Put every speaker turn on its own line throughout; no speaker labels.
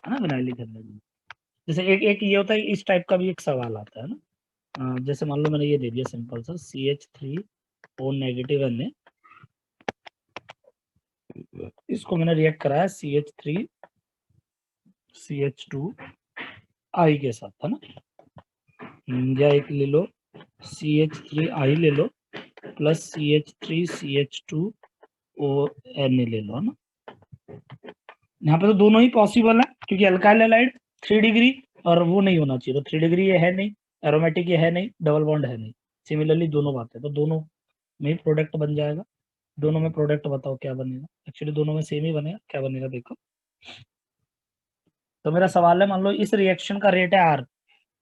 है ना, vinylic hydrogen. जैसे एक एक ये होता है, इस टाइप का भी एक सवाल आता है ना, जैसे मान लो मैंने ये दे दिया सिंपल सा CH3O नेगेटिव एन, इसको मैंने रिएक्ट कराया CH3CH2I के साथ, है ना। या एक ले लो CH3I ले लो प्लस CH3CH2ON ले लो, है ना। यहाँ पे तो दोनों ही पॉसिबल है, क्योंकि अल्काइल हैलाइड 3 डिग्री और वो नहीं होना चाहिए, तो 3 डिग्री ये है नहीं, एरोमेटिक ये है नहीं, डबल बॉन्ड है नहीं। सिमिलरली दोनों बातें, तो दोनों में प्रोडक्ट बन जाएगा। दोनों में प्रोडक्ट बताओ क्या बनेगा। एक्चुअली दोनों में सेम ही बनेगा, क्या बनेगा देखो। तो मेरा सवाल है, मान लो इस रिएक्शन का रेट है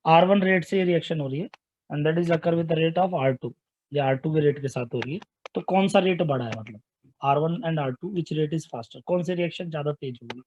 R1 रेट से ये रिएक्शन हो रही है, and that is occur with the rate of R2, या R2 के रेट के साथ हो रही है। तो कौन सा रेट बड़ा है, मतलब R1 and R2 which rate is faster, कौन सी रिएक्शन ज्यादा तेज होगी।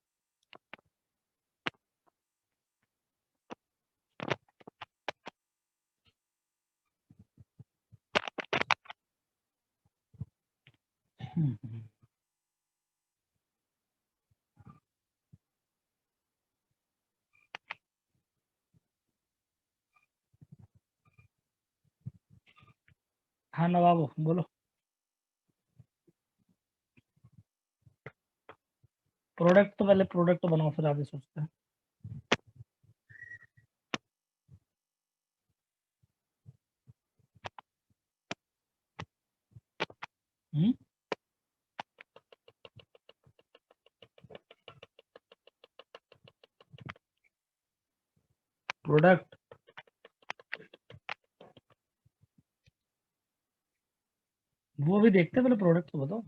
हाँ नवाब बोलो। प्रोडक्ट तो पहले प्रोडक्ट बनाओ, फिर आगे सोचते हैं। प्रोडक्ट वो भी देखते हैं, पहले प्रोडक्ट तो बताओ।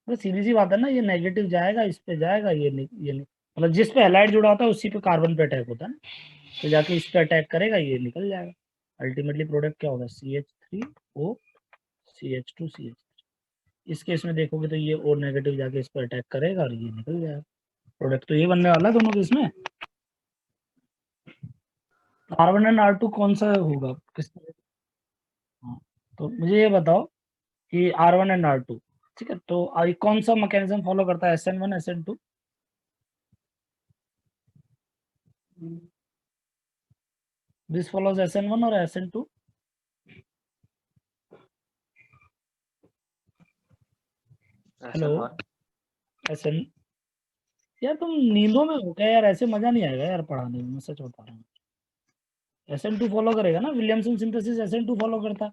तो सीधी सी बात है ना, ये नेगेटिव जाएगा, इस पे जाएगा, ये नहीं, ये नहीं, मतलब जिस पे हैलाइड जुड़ा होता है उसी पे कार्बन पे अटैक होता है ना, तो जाके इस पे अटैक करेगा, ये निकल जाएगा। अल्टीमेटली प्रोडक्ट क्या होगा, CH3O CH2CH। इस केस में देखोगे तो ये O नेगेटिव जाके इस पर अटैक करेगा और ये निकल जाएगा। प्रोडक्ट तो ये बनने वाला है दोनों केस में। R1 एंड R2 कौन सा होगा, किस तरह। हाँ, तो मुझे ये बताओ कि R1 एंड R2, ठीक है, तो कौन सा मैकेनिज्म फॉलो करता है, SN1 SN2। This follows SN1 और SN2। Hello, SN। यार तुम नींदों में हो क्या यार, ऐसे मजा नहीं आएगा यार पढ़ाने में, मैं सच बता रहा हूँ। SN2 फॉलो करेगा ना, विलियमसन सिंथेसिस SN2 फॉलो करता है।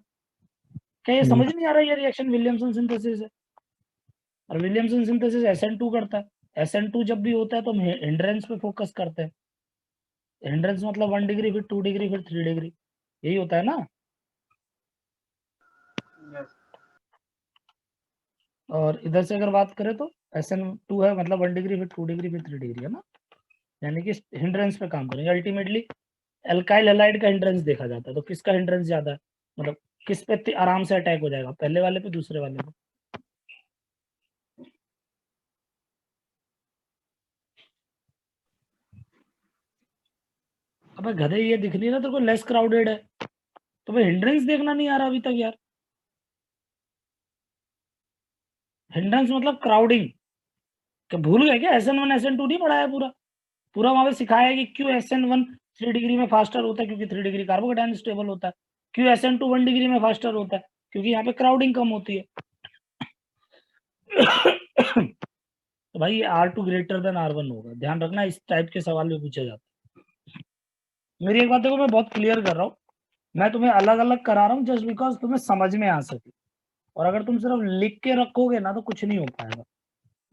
क्या ये समझ नहीं आ रहा है, ये रिएक्शन विलियमसन सिंथेसिस है, और विलियमसन सिंथेसिस SN2 करता है। SN2 जब भी होता है तो हम हिंड्रेंस पे फोकस करते हैं। हिंड्रेंस मतलब 1 डिग्री, फिर 2 डिग्री, फिर 3 डिग्री, यही होता है ना। और इधर से अगर बात करें तो SN2 है, मतलब 1 डिग्री, फिर 2 डिग्री, फिर 3 डिग्री, है ना। यानी कि हिंड्रेंस पे काम करेंगे अल्टीमेटली। एल्काइल हैलाइड का हिंड्रेंस देखा जाता है, तो किसका हिंड्रेंस ज्यादा है, मतलब किस पे आराम से अटैक हो जाएगा, पहले वाले पे दूसरे वाले पे। अबे गधे, ये दिख नहीं रहा तेरे को लेस क्राउडेड है, तो भाई हिंड्रेंस देखना नहीं आ रहा अभी तक यार। हिंड्रेंस मतलब क्राउडिंग, क्या भूल गए क्या, SN1 SN2 नहीं पढ़ा है पूरा। पूरा वहां पे सिखाया है कि क्यों SN1 3 डिग्री में फास्टर होता है, क्योंकि 3 डिग्री कार्बोकेटाइन स्टेबल होता है। क्यों SN2 1 डिग्री में फास्टर होता है, क्योंकि यहाँ पे क्राउडिंग कम होती है। तो भाई R2 ग्रेटर देन R1 होगा, ध्यान रखना, इस टाइप के सवाल भी पूछे जाते हैं। मेरी एक बात देखो, मैं बहुत क्लियर कर रहा हूँ, मैं तुम्हें अलग अलग करा रहा हूँ जस्ट बिकॉज तुम्हें समझ में आ सके। और अगर तुम सिर्फ लिख के रखोगे ना तो कुछ नहीं हो पाएगा।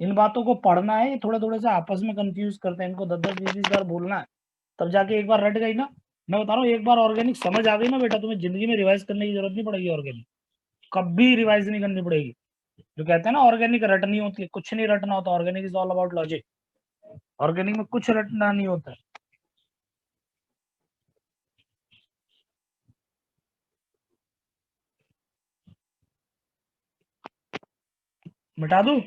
इन बातों को पढ़ना है, ये थोड़े थोड़े से आपस में कंफ्यूज करते हैं, इनको 10-10 20-20 बार बोलना है, तब जाके एक बार रट गई ना। मैं बता रहा हूँ, एक बार ऑर्गेनिक समझ आ गई ना बेटा, तुम्हें जिंदगी में रिवाइज करने की जरूरत नहीं पड़ेगी। ऑर्गेनिक कभी रिवाइज नहीं करनी पड़ेगी। जो कहते हैं ना ऑर्गेनिक रटनी होती है, कुछ नहीं रटना होता। Organic is all about logic. Organic में कुछ रटना नहीं होता है। मिटा दूं।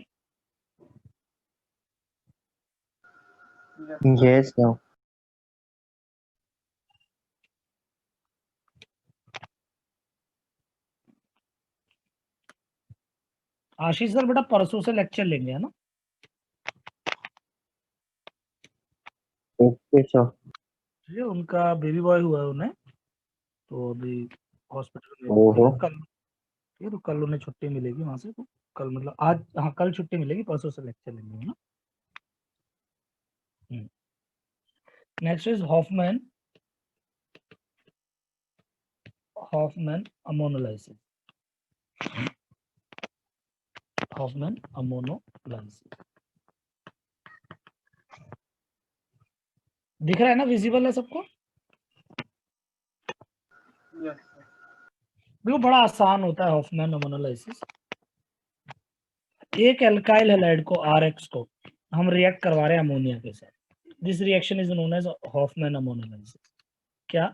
Yes, no.
आशीष सर बेटा परसों से लेक्चर लेंगे, है ना।
Okay sir.
ठीक है, उनका बेबी बॉय हुआ है उन्हें, तो अभी हॉस्पिटल में
ओहो।
कल, ठीक है, तो कल उन्हें छुट्टी मिलेगी वहां से, तो कल मतलब आज, हाँ कल छुट्टी मिलेगी, परसों से लेक्चर लेंगे, है ना। Next is Hoffmann, Hoffmann ammonolysis, Hoffmann ammonolysis. दिख रहा है ना, विजिबल है सबको।
यस
देखो बड़ा आसान होता है हॉफमैन अमोनोलाइसिस। एक एल्काइल हैलाइड को आरएक्स को हम रिएक्ट करवा रहे हैं अमोनिया के साथ। This reaction is known as Hofmann ammonolysis. क्या?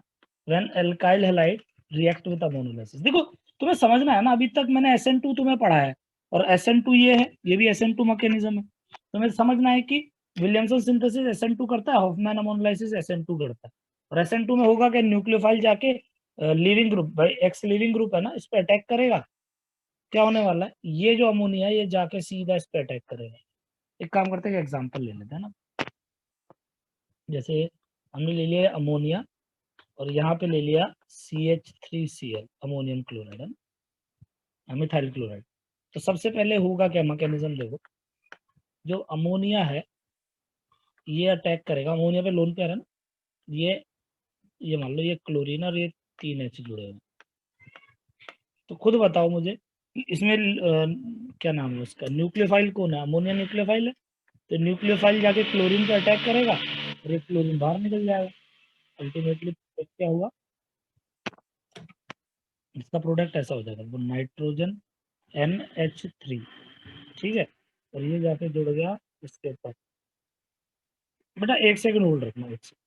When alkyl halide react with ammonolysis. देखो तुम्हें समझना है ना, अभी तक मैंने SN2 तुम्हें पढ़ाया है, और SN2 ये है, ये भी SN2 मैकेनिज्म है। तुम्हें समझना है कि विलियमसन सिंथेसिस SN2 करता है, हॉफमैन अमोनोलाइसिस SN2 करता है। और SN2 में होगा कि न्यूक्लियोफाइल जाके लीविंग ग्रुप, भाई एक्स लीविंग ग्रुप है ना, इस पे अटैक करेगा। क्या होने वाला है, ये जो अमोनिया ये जाके सीधा इस पे अटैक करेगा। एक काम करते हैं, एग्जांपल ले लेते हैं ना। जैसे हमने ले लिया अमोनिया, और यहाँ पे ले लिया CH3Cl अमोनियम क्लोराइड, है ना, मिथाइल क्लोराइड। तो सबसे पहले होगा क्या मैकेनिज्म, देखो जो अमोनिया है ये अटैक करेगा, अमोनिया पे लोन पेयर है ना, ये मान लो ये क्लोरीन और ये 3H जुड़े हुए। तो खुद बताओ मुझे इसमें क्या नाम है उसका, न्यूक्लियोफाइल कौन है, अमोनिया न्यूक्लियोफाइल है। तो न्यूक्लियोफाइल जाके क्लोरीन पे अटैक करेगा और ये क्लोरीन बाहर निकल जाएगा। अल्टीमेटली क्या हुआ, इसका प्रोडक्ट ऐसा हो जाएगा, नाइट्रोजन NH3, ठीक है, और ये जाके जुड़ गया इसके ऊपर। बेटा एक सेकंड होल्ड रखना, एक सेकंड।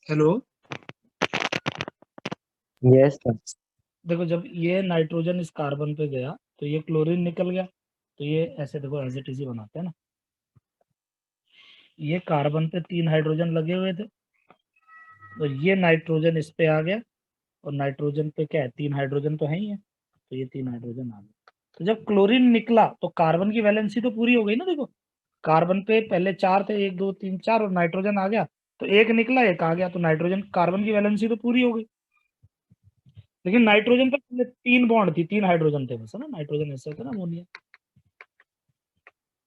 Hello,
yes sir.
देखो जब ये नाइट्रोजन इस कार्बन पे गया तो ये क्लोरीन निकल गया, तो ये ऐसे देखो एज इट इज ही बनाते हैं ना। ये कार्बन पे 3 हाइड्रोजन लगे हुए थे, तो ये नाइट्रोजन इस पे आ गया, और नाइट्रोजन पे क्या है, 3 हाइड्रोजन तो है ही है, तो ये 3 हाइड्रोजन आ गए। तो जब क्लोरीन निकला तो कार्बन की वैलेंसी तो पूरी हो गई ना। देखो कार्बन पे पहले 4 थे, 1 2 3 4, और नाइट्रोजन आ गया तो एक निकला एक आ गया, तो नाइट्रोजन कार्बन की वैलेंसी तो पूरी हो गई। लेकिन नाइट्रोजन पे पहले 3 बॉन्ड थी, 3 हाइड्रोजन थे बस, है ना, नाइट्रोजन ऐसे होता है ना, अमोनिया।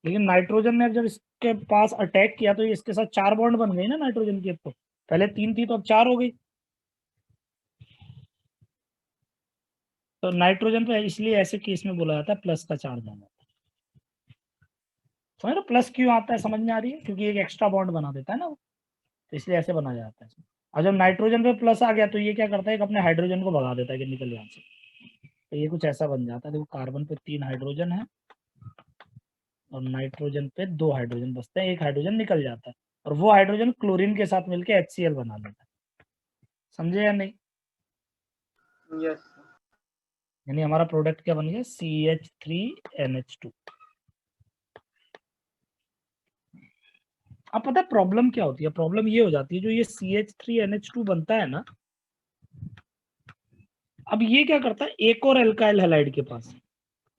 लेकिन नाइट्रोजन ने जब इसके पास अटैक किया तो ये इसके साथ 4 बॉन्ड बन गई ना नाइट्रोजन की। अब तो पहले 3 थी तो अब 4 हो गई। तो नाइट्रोजन पे इसलिए ऐसे केस में बोला जाता है प्लस का चार्ज आना। समझ लो प्लस क्यों आता है, समझ में आ रही है, क्योंकि एक एक्स्ट्रा बॉन्ड बना देता है ना वो, तो इसलिए ऐसे बनाया जाता है। और जब नाइट्रोजन पे प्लस आ गया तो ये क्या करता है कि अपने हाइड्रोजन को भगा देता है कि निकल यहाँ से, तो ये कुछ ऐसा बन जाता है। देखो कार्बन पे 3 हाइड्रोजन है और नाइट्रोजन पे 2 हाइड्रोजन बचते हैं, एक हाइड्रोजन निकल जाता है, और वो हाइड्रोजन क्लोरीन के साथ मिलकर HCl बना लेता है। समझे या नहीं?
यस।
यानी हमारा प्रोडक्ट क्या बन गया, CH3NH2। अब पता है प्रॉब्लम क्या होती है, प्रॉब्लम ये हो जाती है जो ये CH3NH2 बनता है ना, अब ये क्या करता है, एक और एल्काइल हैलाइड के पास,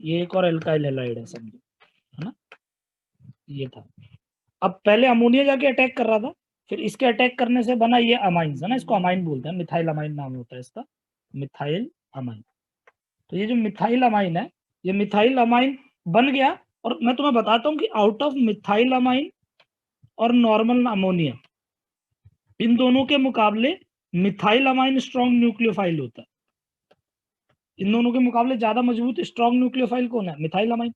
ये एक और एल्काइल हैलाइड है समझो, है ना, ये था। अब पहले अमोनिया जाके अटैक कर रहा था, फिर इसके अटैक करने से बना ये अमाइंस, है ना, इसको अमाइन बोलते हैं, मिथाइल अमाइन नाम होता है इसका, मिथाइल अमाइन। तो ये जो मिथाइल अमाइन है, ये मिथाइल अमाइन बन गया। और मैं तुम्हें बताता हूँ कि आउट ऑफ मिथाइल अमाइन और नॉर्मल अमोनिया, इन दोनों के मुकाबले मिथाइल अमाइन स्ट्रॉन्ग न्यूक्लियोफाइल होता है। इन दोनों के मुकाबले ज्यादा मजबूत स्ट्रॉन्ग न्यूक्लियोफाइल कौन है, मिथाइल अमाइन।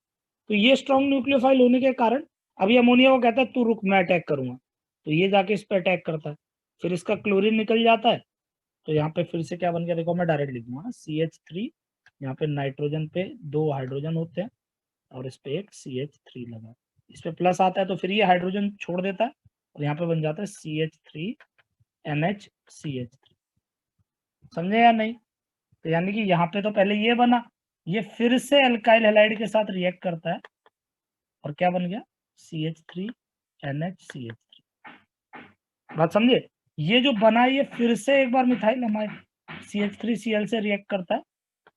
तो ये स्ट्रॉन्ग न्यूक्लियोफाइल होने के कारण अभी अमोनिया को कहता है तू रुक मैं अटैक करूंगा, तो ये जाके इस पे अटैक करता है, फिर इसका क्लोरीन निकल जाता है। तो यहाँ पे फिर से क्या बन गया, देखो मैं डायरेक्ट लिख दूंगा ना, CH3, यहाँ पे नाइट्रोजन पे 2 हाइड्रोजन होते हैं और इस पे एक CH3 लगा, इस पे प्लस आता है तो फिर ये हाइड्रोजन छोड़ देता है और यहाँ पे बन जाता है CH3NH CH3। समझे या नहीं? तो यानी कि यहाँ पे तो पहले ये बना, ये फिर से अल्काइल हैलाइड के साथ रिएक्ट करता है और क्या बन गया, CH3NH CH3। बात समझे? ये जो बना ये फिर से एक बार मिथाइल अमाइन CH3Cl से रिएक्ट करता है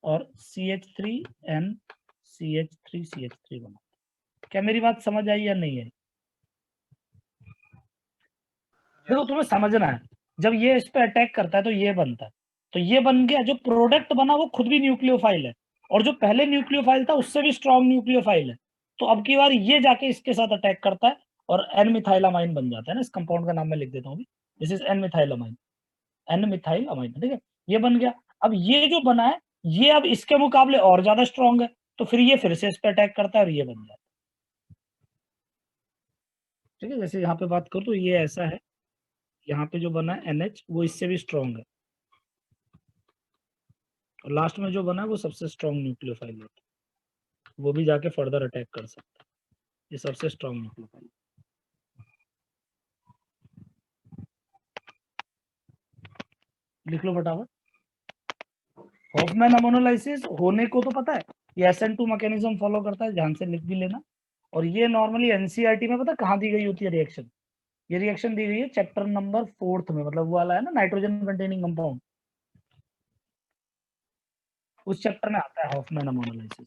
और CH3NCH3CH3 बना। क्या मेरी बात समझ आई या नहीं है? देखो तुम्हें समझना है, जब ये इस पे अटैक करता है तो ये बनता है, तो ये बन गया, जो प्रोडक्ट बना वो खुद भी न्यूक्लियोफाइल है, और जो पहले न्यूक्लियोफाइल था उससे भी स्ट्रॉन्ग न्यूक्लियोफाइल है। तो अब की बार ये जाके इसके साथ अटैक करता है और एन मिथाइलामाइन बन जाता है ना, इस कंपाउंड का नाम मैं लिख देता हूँ, this is N methylamine, N methyl amine, ठीक है, ये बन गया। अब ये जो बना है ये अब इसके मुकाबले और ज्यादा स्ट्रॉन्ग है, तो फिर ये फिर से इस पे अटैक करता है और ये बन जाता है। ठीक है, जैसे यहाँ पे बात करूँ तो ये ऐसा है, यहाँ पे जो बना है NH वो इससे भी स्ट्रॉन्ग है, और लास्ट में जो बना है वो सबसे स्ट्रॉन्ग न्यूक्लियोफाइल होता है, वो भी जाके फर्दर अटैक कर सकता है, ये सबसे स्ट्रॉन्ग न्यूक्लियोफाइल। लिख लो फटाफट। हॉफमैन अमोनोलाइसिस होने को तो पता है, ये SN2 मैकेनिज्म फॉलो करता है, ध्यान से लिख भी लेना। और ये नॉर्मली NCERT में पता कहाँ दी गई होती है रिएक्शन, ये रिएक्शन दी गई है चैप्टर नंबर 4 में, मतलब वो वाला है ना नाइट्रोजन कंटेनिंग कंपाउंड, उस चैप्टर में आता है हॉफमैन अमोनोलाइसिस।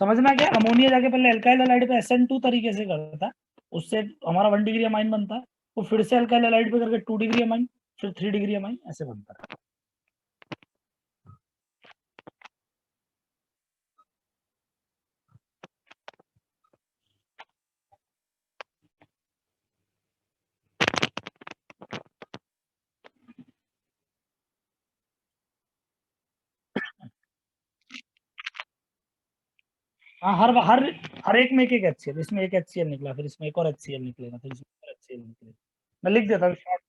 समझना क्या, अमोनिया जाके पहले अल्काइल हैलाइड पे SN2 तरीके से करता है, उससे हमारा 1 डिग्री अमाइन बनता है, वो फिर से अल्काइल हैलाइड पे करके 2 डिग्री अमाइन, फिर 3 डिग्री अमाइन, ऐसे बनता है। हाँ, हर हर एक में एक एक HCl, इसमें एक HCl निकला, फिर इसमें एक और HCl निकलेगा, फिर इसमें एक और HCl निकलेगा। मैं लिख देता हूँ शॉर्ट।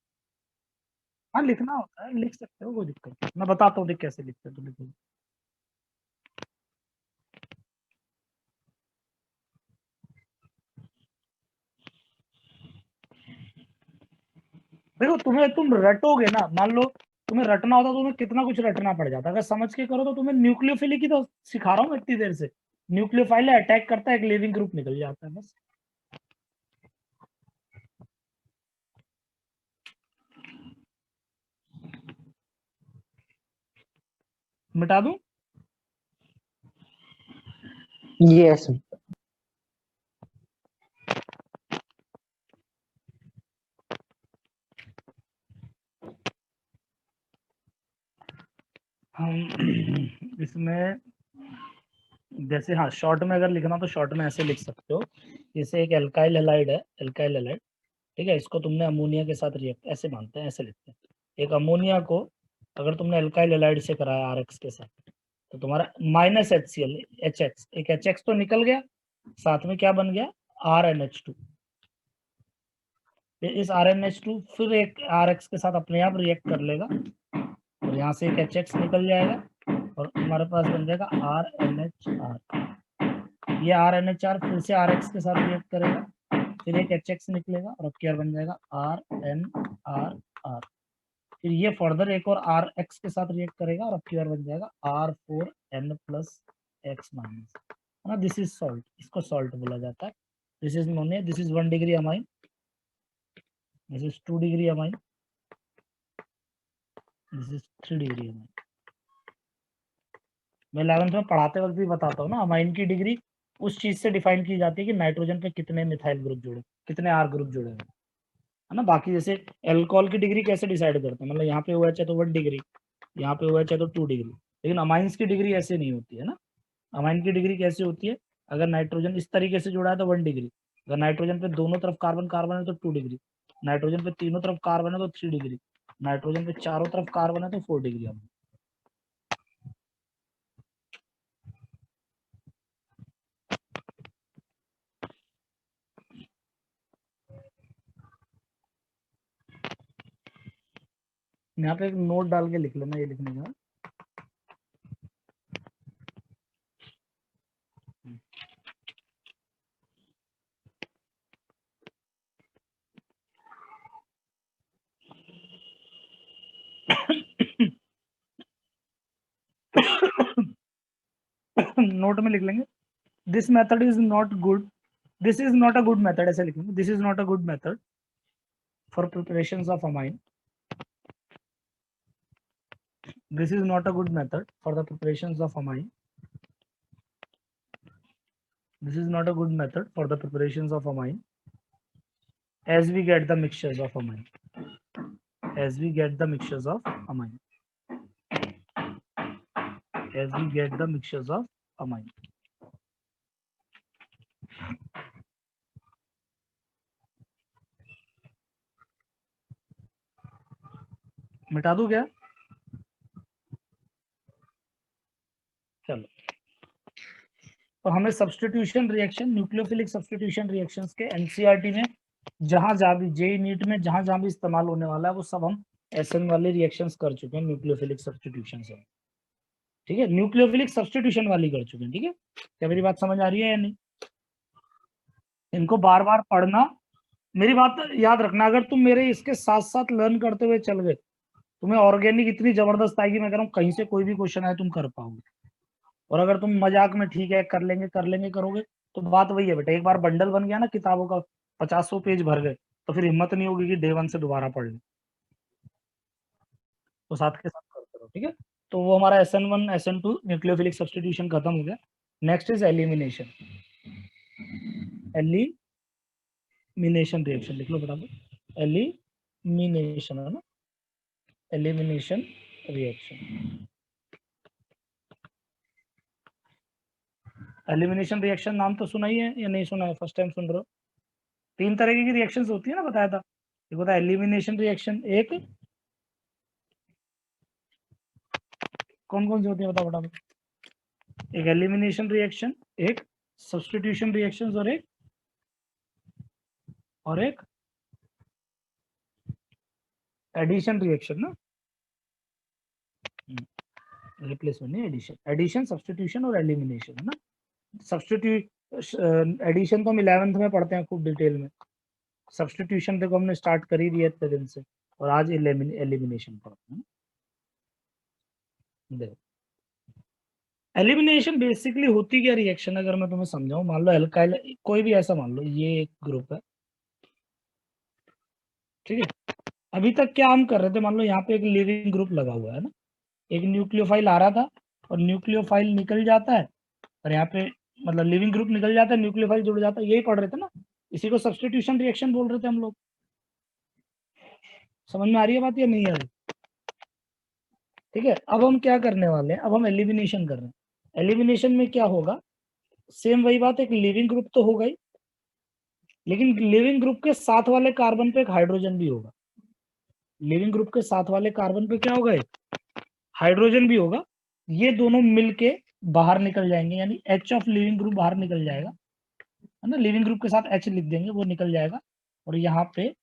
हाँ लिखना होता है, लिख सकते हो, कोई दिक्कत नहीं, मैं बताता हूँ देख कैसे लिखते हो, तो लिखो। देखो तुम रटोगे ना, मान लो तुम्हें रटना होता तो तुम्हें कितना कुछ रटना पड़ जाता, अगर समझ के करो तो तुम्हें न्यूक्लियोफिलिक ही तो सिखा रहा हूँ इतनी देर से। न्यूक्लियोफाइल अटैक करता है, एक लिविंग ग्रुप निकल जाता है, बस। मिटा दूं?
Yes.
हम इसमें जैसे, हाँ, शॉर्ट में अगर लिखना तो शॉर्ट में ऐसे लिख सकते हो, जैसे एक एल्काइल हैलाइड है, एल्काइल हैलाइड, ठीक है, इसको तुमने अमोनिया के साथ रिएक्ट, ऐसे मानते हैं, ऐसे लिखते हैं। एक अमोनिया को अगर तुमने एल्काइल हैलाइड से कराया RX के साथ, तो तुम्हारा माइनस HCl HX, एक HX तो निकल गया, साथ में क्या बन गया, RNH2। इस RNH2 फिर एक RX के साथ अपने आप रिएक्ट कर लेगा, और यहाँ से एक HX निकल जाएगा, और हमारे पास बन जाएगा RNHR। ये RNHR फिर से RX के साथ रिएक्ट करेगा, फिर एक HX निकलेगा, और अब क्या बन जाएगा, RNRR। फिर ये फर्दर एक और RX के साथ रिएक्ट करेगा, और अब क्या बन जाएगा, R4N+X-, है ना। दिस इज सॉल्ट, इसको सॉल्ट बोला जाता है। This is ammonia, this is 1 degree amine, this is 2 degree amine, this is 3 degree amine. मैं 11th में पढ़ाते वक्त भी बताता हूँ ना, अमाइन की डिग्री उस चीज से डिफाइन की जाती है कि नाइट्रोजन पे कितने मिथाइल ग्रुप जुड़े, कितने R ग्रुप जुड़े हैं, है ना। बाकी जैसे एल्कोहल की डिग्री कैसे डिसाइड करते हैं, मतलब यहाँ पे OH है तो 1 डिग्री, यहाँ पे OH है तो 2 डिग्री, लेकिन अमाइंस की डिग्री ऐसे नहीं होती है ना। अमाइन की डिग्री कैसे होती है, अगर नाइट्रोजन इस तरीके से जुड़ा है तो 1 डिग्री, अगर नाइट्रोजन पे दोनों तरफ कार्बन कार्बन है तो 2 डिग्री, नाइट्रोजन पे तीनों तरफ कार्बन है तो 3 डिग्री, नाइट्रोजन पे चारों तरफ कार्बन है तो 4 डिग्री। यहाँ पे एक नोट डाल के लिख लेना, ये लिखने का। नोट में लिख लेंगे, this method is not good, this is not a good method, ऐसे लिखेंगे, this is not a good method for preparation of amine, this is not a good method for the preparations of amine, this is not a good method for the preparations of amine, as we get the mixtures of amine, as we get the mixtures of amine, as we get the mixtures of amine। मिटा दूं क्या? चलो, तो हमें substitution reaction, nucleophilic substitution reactions के NCERT में जहां जहां भी, जेई नीट में जहां जहां भी इस्तेमाल होने वाला है, वो सब हम एसएन वाले रिएक्शंस कर चुके हैं, न्यूक्लियोफिलिक सब्स्टिट्यूशन से, ठीक है, न्यूक्लियोफिलिक सब्स्टिट्यूशन वाली कर चुके हैं, ठीक है। क्या मेरी बात समझ आ रही है या नहीं? इनको बार बार पढ़ना, मेरी बात याद रखना, अगर तुम मेरे इसके साथ साथ लर्न करते हुए चल गए, तुम्हें ऑर्गेनिक इतनी जबरदस्त आएगी, मैं कह रहा हूँ कहीं से कोई भी क्वेश्चन आए तुम कर पाओगे। और अगर तुम मजाक में ठीक है कर लेंगे करोगे, तो बात वही है बेटा, एक बार बंडल बन गया ना किताबों का, 50 पेज भर गए, तो फिर हिम्मत नहीं होगी कि डे 1 से दोबारा पढ़ ले, तो साथ के साथ करते रहो, ठीक है। तो वो हमारा SN1 SN2 न्यूक्लियोफिलिक सब्स्टिट्यूशन खत्म हो गया। Next is elimination, elimination reaction लिख लो फटाफट, एलिमिनेशन, है ना, एलिमिनेशन रिएक्शन। एलिमिनेशन रिएक्शन नाम तो सुना ही है या नहीं सुना है, फर्स्ट टाइम सुन रहे हो? 3 तरह की रिएक्शंस होती है ना, बताया था, एक होता है एलिमिनेशन रिएक्शन, एक कौन कौन सी होती है बताओ फटाफट? एक एलिमिनेशन रिएक्शन, एक सब्स्टिट्यूशन रिएक्शंस, और एक एडिशन रिएक्शन ना, रिप्लेसमेंट नहीं, एडिशन, एडिशन सब्स्टिट्यूशन और एलिमिनेशन, है ना। सब्स्टिट्यूट एडिशन तो हम 11th में पढ़ते हैं खूब डिटेल में, सब्स्टिट्यूशन देखो हमने स्टार्ट कर ही दिया इतने दिन से, और आज एलिमिनेशन पढ़ते हैं। देखो एलिमिनेशन बेसिकली होती क्या रिएक्शन, अगर मैं तुम्हें समझाऊं, मान लो एल्काइल, कोई भी ऐसा मान लो ये एक ग्रुप है, ठीक है। अभी तक क्या हम कर रहे थे, मान लो यहाँ पे एक लिविंग ग्रुप लगा हुआ है ना, एक न्यूक्लियोफाइल आ रहा था और न्यूक्लियोफाइल निकल जाता है, और यहाँ पे मतलब लिविंग ग्रुप निकल जाता है, न्यूक्लियोफाइल जुड़ जाता है, यही पढ़ रहे थे ना, इसी को सब्स्टिट्यूशन रिएक्शन बोल रहे थे हम लोग। समझ में आ रही है बात या नहीं आ रही? ठीक है, अब हम क्या करने वाले हैं, अब हम एलिमिनेशन कर रहे हैं। एलिमिनेशन में क्या होगा, सेम वही बात, एक लिविंग ग्रुप तो होगा ही, लेकिन लिविंग ग्रुप के साथ वाले कार्बन पे एक हाइड्रोजन भी होगा। लिविंग ग्रुप के साथ वाले कार्बन पे क्या होगा, एक हाइड्रोजन भी होगा। ये दोनों मिलके बाहर निकल जाएंगे, यानी एच ऑफ लिविंग ग्रुप बाहर निकल जाएगा, है ना। लिविंग ग्रुप के साथ एच लिख देंगे, वो निकल जाएगा, और यहाँ पे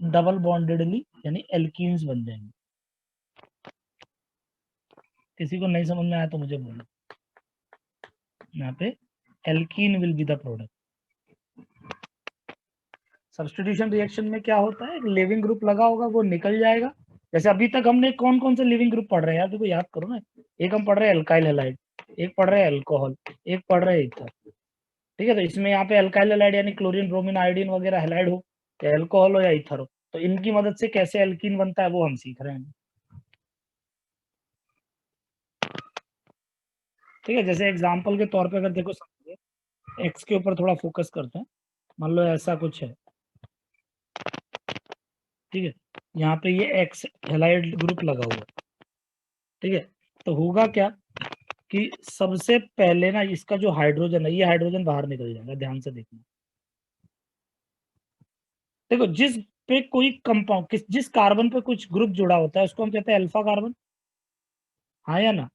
डबल बॉन्डेडली यानी एल्कीन्स बन जाएंगे। किसी को नहीं समझ में आया तो मुझे बोलो। यहाँ पे alkene will be the product. Substitution reaction में क्या होता है, एक लिविंग ग्रुप लगा होगा, वो निकल जाएगा। जैसे अभी तक हमने कौन कौन से लिविंग ग्रुप पढ़ रहे हैं यार, देखो याद करो ना। एक हम पढ़ रहे हैं एल्काइल हैलाइड, एक पढ़ रहे हैं अल्कोहल, एक पढ़ रहे हैं ईथर, ठीक है। तो इसमें यहाँ पे एल्काइल हैलाइड यानी क्लोरीन ब्रोमीन आयोडीन वगैरह हैलाइड हो, या अल्कोहल हो या ईथर हो, तो इनकी मदद से कैसे एल्कीन बनता है वो हम सीख रहे हैं, ठीक है। जैसे एग्जाम्पल के तौर पे अगर देखो समझिए, एक्स के ऊपर थोड़ा फोकस करते हैं, मान लो ऐसा कुछ है, ठीक है। यहाँ पे ये एक्स हैलाइड ग्रुप लगा हुआ है, ठीक है। तो होगा क्या कि सबसे पहले ना इसका जो हाइड्रोजन है, ये हाइड्रोजन बाहर निकल जाएगा, ध्यान से देखना। देखो जिस पे कोई कंपाउंड जिस कार्बन पे कुछ ग्रुप जुड़ा होता है उसको हम कहते हैं अल्फा कार्बन, हाँ या ना।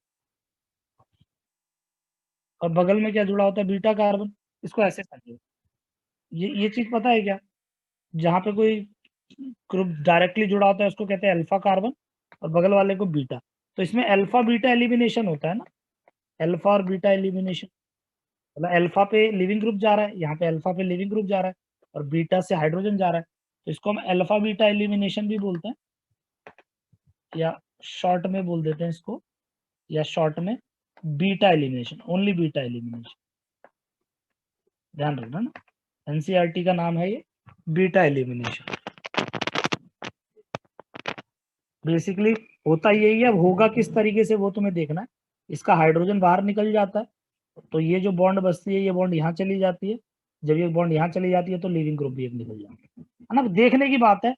और बगल में क्या जुड़ा होता है, बीटा कार्बन। इसको ऐसे समझिए, ये चीज पता है क्या, जहाँ पे कोई ग्रुप डायरेक्टली जुड़ा होता है उसको कहते हैं अल्फा कार्बन, और बगल वाले को बीटा। तो इसमें अल्फा बीटा एलिमिनेशन होता है ना, अल्फा और बीटा एलिमिनेशन। मतलब अल्फा पे लिविंग ग्रुप जा रहा है, यहाँ पे अल्फा पे लिविंग ग्रुप जा रहा है, और बीटा से हाइड्रोजन जा रहा है, तो इसको हम अल्फा बीटा एलिमिनेशन भी बोलते हैं, या शॉर्ट में बोल देते हैं इसको, या शॉर्ट में beta elimination, only beta elimination. ध्यान रखना ना, एनसीईआरटी का नाम है ये बीटा एलिमिनेशन। बेसिकली होता यही है, अब होगा किस तरीके से वो तुम्हें देखना है। इसका हाइड्रोजन बाहर निकल जाता है, तो ये जो बॉन्ड बचती है ये बॉन्ड यहाँ चली जाती है, जब ये बॉन्ड यहाँ चली जाती है तो लिविंग ग्रुप भी एक निकल जाता है ना। देखने की बात है,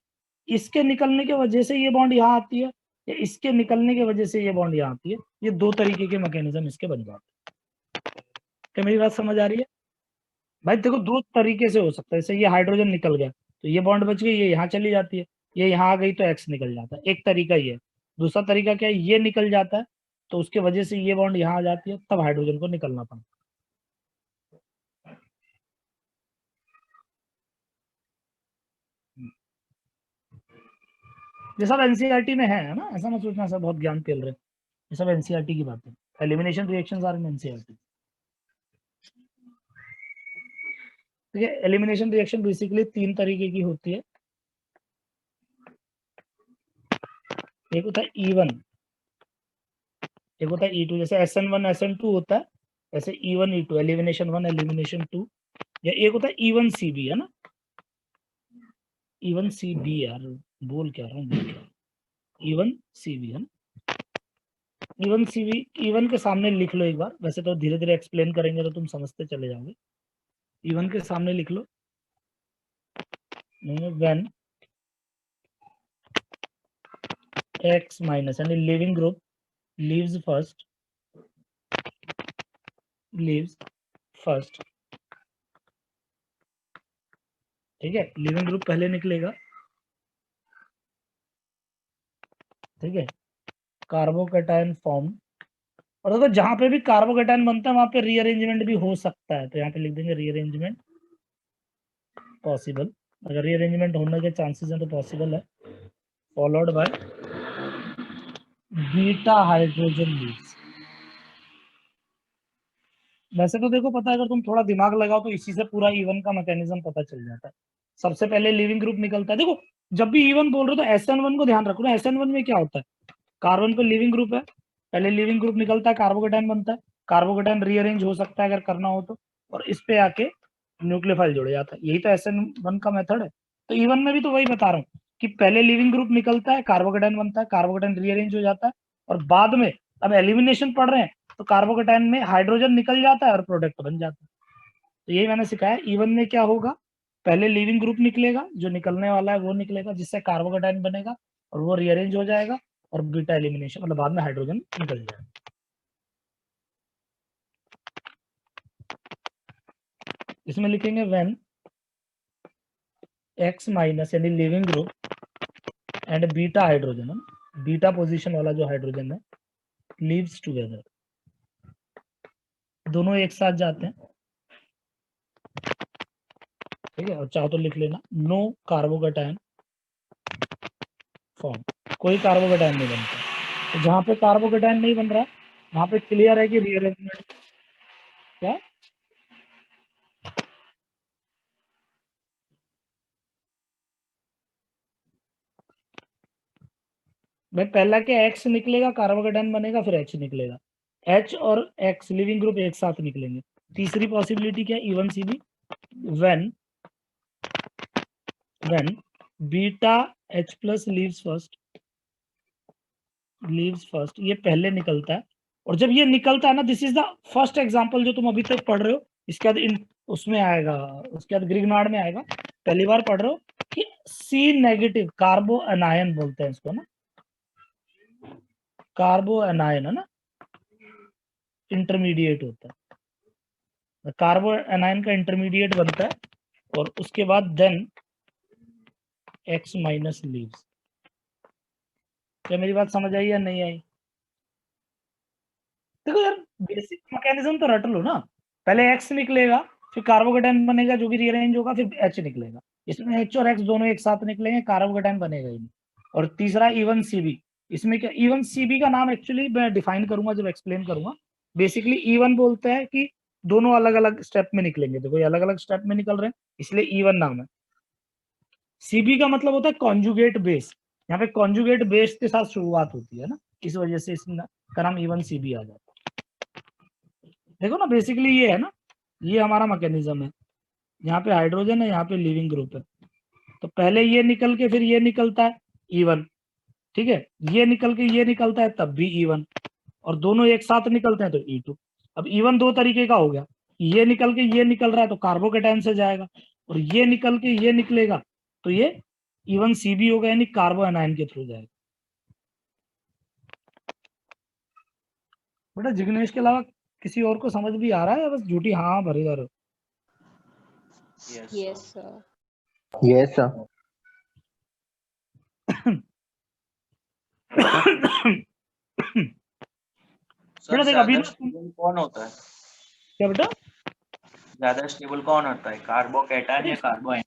इसके निकलने की वजह से ये बॉन्ड यहाँ आती है, या इसके निकलने की वजह से ये बॉन्ड यहाँ आती है, ये दो तरीके के मैकेनिज्म इसके बन जाते हैं। क्या मेरी बात समझ आ रही है भाई? देखो दो तरीके से हो सकता है, जैसे ये हाइड्रोजन निकल गया तो ये बॉन्ड बच गई, ये यहाँ चली जाती है, ये यहाँ आ गई तो एक्स निकल जाता है, एक तरीका ये है। दूसरा तरीका क्या है, ये निकल जाता है तो उसके वजह से ये बॉन्ड यहाँ आ जाती है, तब हाइड्रोजन को निकलना पड़ता है। ये सब एनसीईआरटी में है ना, ऐसा मत सोचना सब बहुत ज्ञान पेल रहे, ये सब एनसीईआरटी की बात है। Elimination reactions are in NCERT. ठीक है, एलिमिनेशन रिएक्शन बेसिकली तीन तरीके की होती है। एक होता है E1, एक होता है E2, जैसे SN1 SN2 होता है, ऐसे E1 E2, एलिमिनेशन 1 एलिमिनेशन 2, या एक होता है E1 CB, है ना, E1 CB, यार बोल क्या रहा हूँ, E1 CB है ना। E1 CB, E1 के सामने लिख लो एक बार, वैसे तो धीरे धीरे एक्सप्लेन करेंगे तो तुम समझते चले जाओगे। E1 के सामने लिख लो, व्हेन X माइनस यानी लिविंग ग्रुप लीव्स फर्स्ट, ठीक है, लिविंग ग्रुप पहले निकलेगा, ठीक है, कार्बोकैटायन फॉर्म। और देखो जहां पे भी कार्बोकैटायन बनता है वहां पे रीअरेंजमेंट भी हो सकता है, तो यहाँ पे लिख देंगे रीअरेंजमेंट पॉसिबल, अगर रीअरेंजमेंट होने के चांसेस हैं तो पॉसिबल है, followed by beta hydrogen leaves. वैसे तो देखो पता है, अगर तुम थोड़ा दिमाग लगाओ तो इसी से पूरा E1 का मैकेनिज्म पता चल जाता है। सबसे पहले लिविंग ग्रुप निकलता है, देखो जब भी E1 बोल रहे हो तो SN1 को ध्यान रखो ना। SN1 में क्या होता है, कार्बन पे लिविंग ग्रुप है, पहले लिविंग ग्रुप निकलता है, कार्बोकेटाइन बनता है, कार्बोकेटाइन रीअरेंज हो सकता है अगर करना हो तो, और इस पे आके न्यूक्लियोफाइल जोड़े जाता है। यही तो SN1 का मेथड है। तो E1 में भी तो वही बता रहा हूँ कि पहले लिविंग ग्रुप निकलता है, कार्बोकेटाइन बनता है, कार्बोकेटाइन रीअरेंज हो जाता है, और बाद में अब एलिमिनेशन पढ़ रहे हैं तो कार्बोकेटाइन में हाइड्रोजन निकल जाता है और प्रोडक्ट बन जाता है। तो यही मैंने सिखाया। E1 में क्या होगा, पहले लिविंग ग्रुप निकलेगा, जो निकलने वाला है वो निकलेगा, जिससे कार्बोकेटाइन बनेगा और वो रीअरेंज हो जाएगा, और बीटा एलिमिनेशन मतलब बाद में हाइड्रोजन निकल जाएगा। इसमें लिखेंगे व्हेन X माइनस यानी leaving group and beta hydrogen, beta position वाला जो हाइड्रोजन है, लीव्स टुगेदर, दोनों एक साथ जाते हैं, ठीक है। और चाहो तो लिख लेना नो कार्बोकेटाइन फॉर्म, कोई कार्बोकेटाइन नहीं बनता। तो जहां पे कार्बोकेटाइन नहीं बन रहा वहां पे क्लियर है कि रीअरेंजमेंट क्या, भाई पहला क्या X निकलेगा, कार्बोकेटाइन बनेगा, फिर H निकलेगा, H और X लिविंग ग्रुप एक साथ निकलेंगे। तीसरी पॉसिबिलिटी क्या, E1CB, when beta H plus leaves first, ये पहले निकलता है। और जब ये निकलता है ना, this is the first example जो तुम अभी तक पढ़ रहे हो, इसके बाद उसमें आएगा, उसके बाद ग्रिग्नार्ड में आएगा, पहली बार पढ़ रहे हो कि C नेगेटिव कार्बो एनायन बोलते हैं इसको ना, कार्बो एनायन है ना, इंटरमीडिएट होता है, कार्बो एनायन का इंटरमीडिएट बनता है, और उसके बाद देन X माइनस लीव्स। क्या मेरी बात समझ आई या नहीं आई? देखो यार, बेसिक मैकेनिज्म तो रट लो ना। पहले X निकलेगा, फिर कार्बोकेटाइन बनेगा जो भी रीअरेंज होगा, फिर H निकलेगा। इसमें H और X दोनों एक साथ निकलेंगे, कार्बोकेटाइन बनेगा ही नहीं। और तीसरा E1CB, इसमें क्या, E1CB का नाम एक्चुअली मैं डिफाइन करूंगा जब एक्सप्लेन करूंगा। बेसिकली E1 बोलते हैं कि दोनों अलग अलग स्टेप में निकलेंगे, देखो ये अलग अलग स्टेप में निकल रहे हैं, इसलिए E1 नाम है। CB का मतलब होता है कॉन्जुगेट बेस, यहाँ पे कॉन्जुगेट बेस के साथ शुरुआत होती है ना, इस वजह से इसका नाम E1CB आ जाता है। देखो ना, बेसिकली ये है ना, ये हमारा मैकेनिज्म है। यहाँ पे हाइड्रोजन है, यहाँ पे लिविंग ग्रुप है, तो पहले ये निकल के फिर ये निकलता है E1, ठीक है, ये निकल के ये निकलता है तब भी E1, और दोनों एक साथ निकलते हैं तो E2। अब E1 दो तरीके का हो गया, ये निकल के ये निकल रहा है तो कार्बोकेटाइन से जाएगा, और ये निकल के ये निकलेगा तो ये E1CB होगा, यानी कार्बो एनायन के थ्रू जाएगा। बेटा जिग्नेश के अलावा किसी और को समझ भी आ रहा है या बस झूठी हाँ भरे जा रहे हो?
Yes, sir.
Yes, sir.
बेटा देख अभी
ज्यादा स्टेबल कौन होता है?
क्या बेटा,
ज्यादा स्टेबल कौन होता है, कार्बोकेटाइन या कार्बोआयन?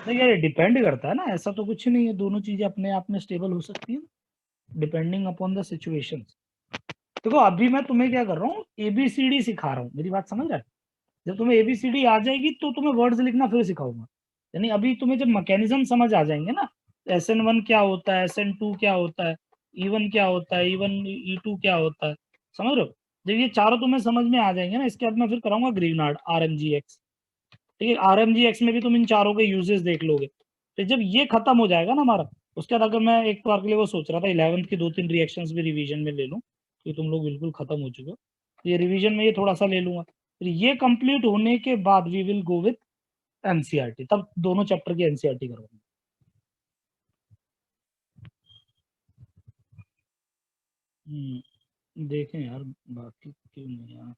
देखिए ये डिपेंड करता है ना, ऐसा तो कुछ नहीं है, दोनों चीजें अपने आप में स्टेबल हो सकती है डिपेंडिंग अपॉन द सिचुएशन। देखो अभी मैं तुम्हें क्या कर रहा हूँ, ABCD सिखा रहा हूँ, मेरी बात समझ रहा है। जब तुम्हें ABCD आ जाएगी तो तुम्हें वर्ड्स लिखना फिर सिखाऊंगा, यानी अभी तुम्हें जब मैकेनिज्म समझ आ जाएंगे ना, SN1 क्या होता है, SN2 क्या होता है, E1 क्या होता है, E1 E2 क्या होता है, समझ रहे हो। जब ये चारों तुम्हें समझ में आ जाएंगे ना, इसके बाद मैं फिर कराऊंगा ग्रीनार्ड RMGX, ठीक है। RMGX में भी तुम इन चारों के यूजेस देख लोगे। तो जब ये खत्म हो जाएगा ना हमारा, उसके बाद अगर मैं एक बार के लिए वो सोच रहा था 11th की 2-3 रिएक्शंस भी रिवीजन में ले लूं, कि तुम लोग बिल्कुल खत्म हो चुके हो, तो ये रिवीजन में ये थोड़ा सा ले लूंगा, फिर ये कंप्लीट होने के बाद we will go with NCERT, तब दोनों चैप्टर की NCERT करूंगा। देखें यार बाकी क्यों नहीं यार,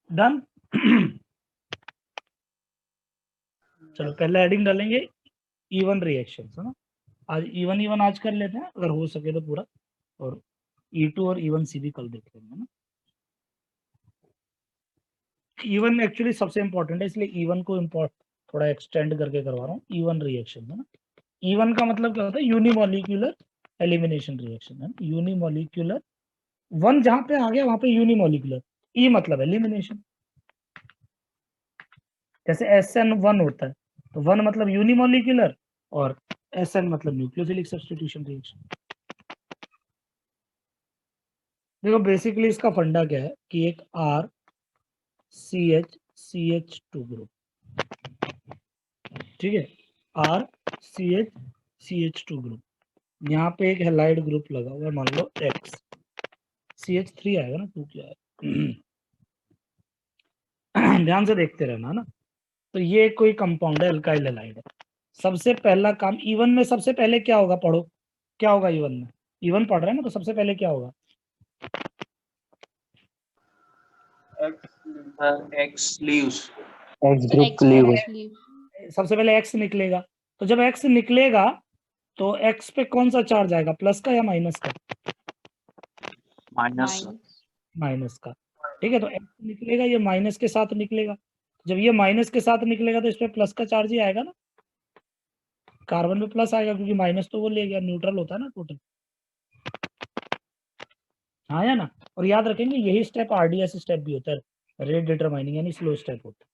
डन। चलो पहले हेडिंग डालेंगे E1 रिएक्शन है ना, आज E1 आज कर लेते हैं अगर हो सके तो पूरा, और E2 और E1CB कल देख लेंगे ना। E1 एक्चुअली सबसे इंपॉर्टेंट है, इसलिए E1 को थोड़ा एक्सटेंड करके करवा रहा हूँ। E1 रिएक्शन है ना, E1 का मतलब क्या होता है, यूनिमोलिक्यूलर एलिमिनेशन रिएक्शन है, यूनिमोलिक्यूलर, वन जहां पे आ गया वहां पे यूनिमोलिक्यूलर, E मतलब एलिमिनेशन। जैसे SN1 होता है, तो 1 मतलब यूनिमोलिकुलर और SN मतलब न्यूक्लियोफिलिक सब्स्टिट्यूशन रिएक्शन। देखो बेसिकली इसका फंडा क्या है कि एक R CH CH2 ग्रुप, ठीक है, R CH CH2 ग्रुप, यहाँ पे एक हैलाइड ग्रुप लगा हुआ है, मान लो X, CH3 आएगा ना, 2 क्या है ध्यान से देखते रहना ना। तो ये कोई कंपाउंड है, अल्काइल हैलाइड है। सबसे पहला काम इवन में सबसे पहले क्या होगा, पढ़ो क्या होगा इवन में, इवन पढ़ रहे हैं ना, तो सबसे पहले क्या होगा,
X leaves.
X group
X
leave.
group leave.
सबसे पहले X निकलेगा। तो जब X निकलेगा तो X पे कौन सा चार्ज आएगा, प्लस का या माइनस का,
Minus.
Minus.
माइनस का, ठीक है। तो X निकलेगा, ये माइनस के साथ निकलेगा। जब ये माइनस के साथ निकलेगा तो इस पे प्लस का चार्ज ही आएगा ना, कार्बन पे प्लस आएगा क्योंकि माइनस तो वो ले गया, न्यूट्रल होता है ना टोटल, हाँ या ना। और याद रखेंगे यही स्टेप RDS स्टेप भी होता है, रेट डिटरमाइनिंग यानी स्लो स्टेप होता है।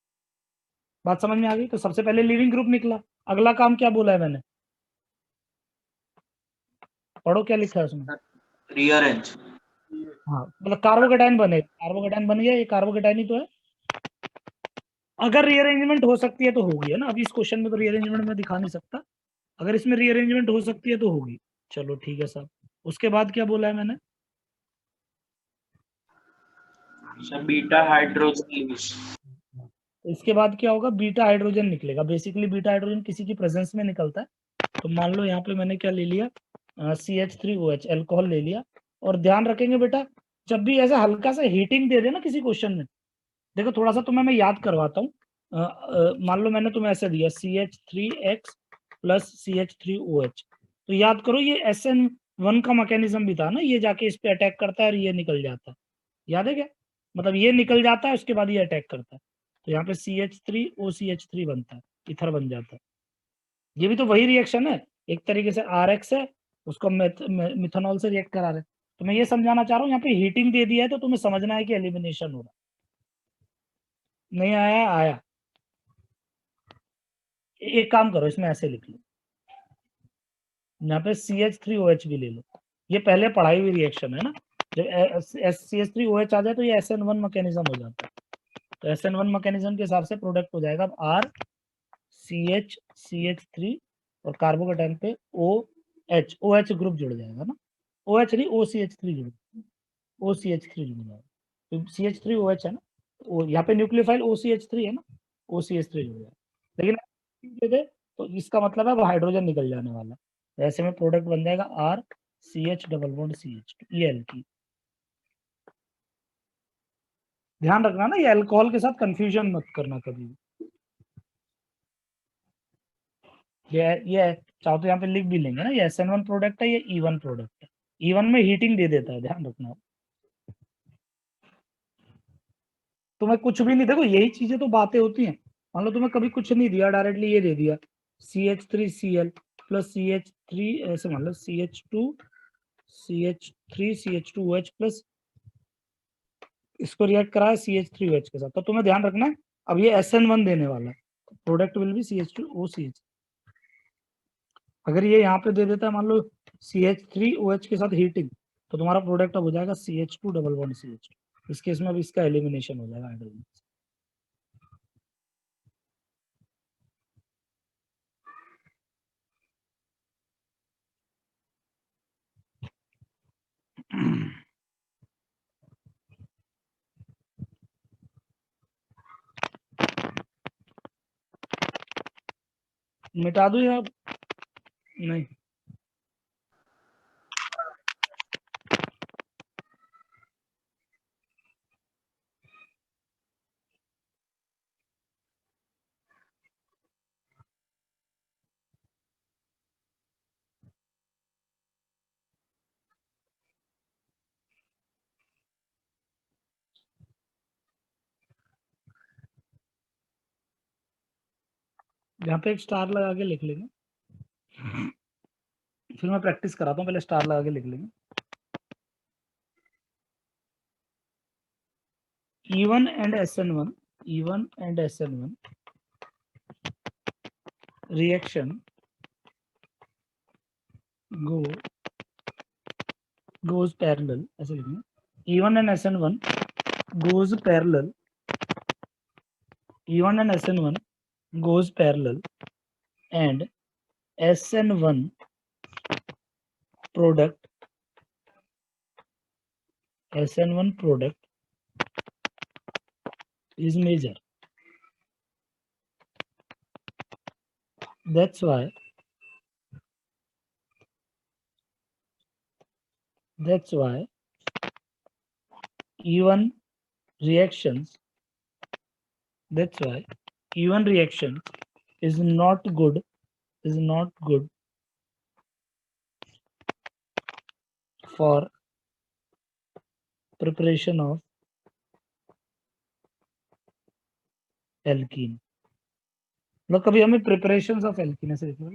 बात समझ में आ गई। तो सबसे पहले लिविंग ग्रुप निकला, अगला काम क्या बोला है मैंने, पढ़ो क्या लिखा है उसमें।
Rearrange.
हाँ मतलब कार्बोकेटाइन बने, कार्बोकेटाइन बन गया, ये कार्बोकेटाइन ही तो है। अगर रीअरेंजमेंट हो सकती है तो होगी, है ना। अभी इस क्वेश्चन में तो रीअरेंजमेंट में दिखा नहीं सकता, अगर इसमें रीअरेंजमेंट हो सकती है तो होगी। चलो ठीक है साहब। उसके बाद क्या बोला है मैंने,
So beta hydrogen leaves.
इसके बाद क्या होगा, बीटा हाइड्रोजन निकलेगा। बेसिकली बीटा हाइड्रोजन किसी की प्रेजेंस में निकलता है। तो मान लो यहाँ पे मैंने क्या ले लिया, CH3OH एल्कोहल ले लिया। और ध्यान रखेंगे बेटा, जब भी ऐसा हल्का सा हीटिंग दे देना किसी क्वेश्चन में, देखो थोड़ा सा तुम्हें मैं याद करवाता हूँ। मान लो मैंने तुम्हें ऐसे दिया CH3X प्लस CH3OH, तो याद करो ये SN1 का मैकेनिज्म भी था ना, ये जाके इस पे अटैक करता है और ये निकल जाता है, याद है क्या, मतलब ये निकल जाता है उसके बाद ये अटैक करता है। तो यहाँ पे CH3OCH3 बनता है, इथर बन जाता है। ये भी तो वही रिएक्शन है, एक तरीके से RX है, उसको मिथेनॉल से रिएक्ट करा रहे। तो मैं ये समझाना चाह रहा हूँ, यहाँ पे हीटिंग दे दिया है तो तुम्हें समझना है कि एलिमिनेशन हो रहा है। नहीं आया, आया। एक काम करो, इसमें ऐसे लिख लो, यहाँ पे CH3OH भी ले लो, ये पहले पढ़ाई हुई रिएक्शन है ना। जब CH3OH आ जाए तो ये SN1 मैकेनिज्म हो जाता है। तो SN1 मैकेनिज्म के हिसाब से प्रोडक्ट हो जाएगा R CH CH3 और कार्बोकेटाइन पे OH ग्रुप जुड़ जाएगा ना, OH नहीं OCH3 जुड़, OCH3 जुड़ जाएगा। तो CH3OH है ना, यहाँ पे न्यूक्लियोफाइल OCH3 है ना, OCH3 जुड़ जाएगा। लेकिन दे दे तो इसका मतलब है वो हाइड्रोजन निकल जाने वाला है। ऐसे में प्रोडक्ट बन जाएगा R CH double bond CH2, ये एल्कीन। ध्यान रखना ना, ये अल्कोहल के साथ कंफ्यूजन मत करना कभी भी। ये चाहो तो यहाँ पे लिख भी लेंगे ना, ये SN1 प्रोडक्ट है, ये E1 प्रोडक्ट है। E1 में हीटिंग दे देता है, ध्यान रखना। तुम्हें कुछ भी नहीं, देखो यही चीजें तो बातें होती हैं। मान लो तुम्हें कभी कुछ नहीं दिया, डायरेक्टली ये दे दिया CH3Cl प्लस CH3, ऐसे मान लो CH2CH3CH2OH प्लस इसको रिएक्ट करा है CH3OH के साथ, तो तुम्हें ध्यान रखना है अब ये SN1 देने वाला है, प्रोडक्ट विल बी CH2OCH। अगर ये यहाँ पे दे देता है मान लो CH3OH के साथ हीटिंग, तो तुम्हारा प्रोडक्ट अब हो जाएगा CH2 डबल बॉन्ड CH2। इस केस में अब इसका एलिमिनेशन हो जाएगा हाइड्रोजन। मिटा दूं या नहीं, यहाँ पे एक स्टार लगा के लिख लेंगे, फिर मैं प्रैक्टिस कराता हूँ, पहले स्टार लगा के लिख लेंगे। E1 and SN1, E1 and SN1 reaction goes parallel, ऐसे लिखेंगे, E1 and SN1 goes parallel, E1 and SN1 goes parallel, and SN1 product is major. That's why E1 reactions is not good for preparation of alkene. मतलब कभी हमें preparations of alkene ऐसे लिखो,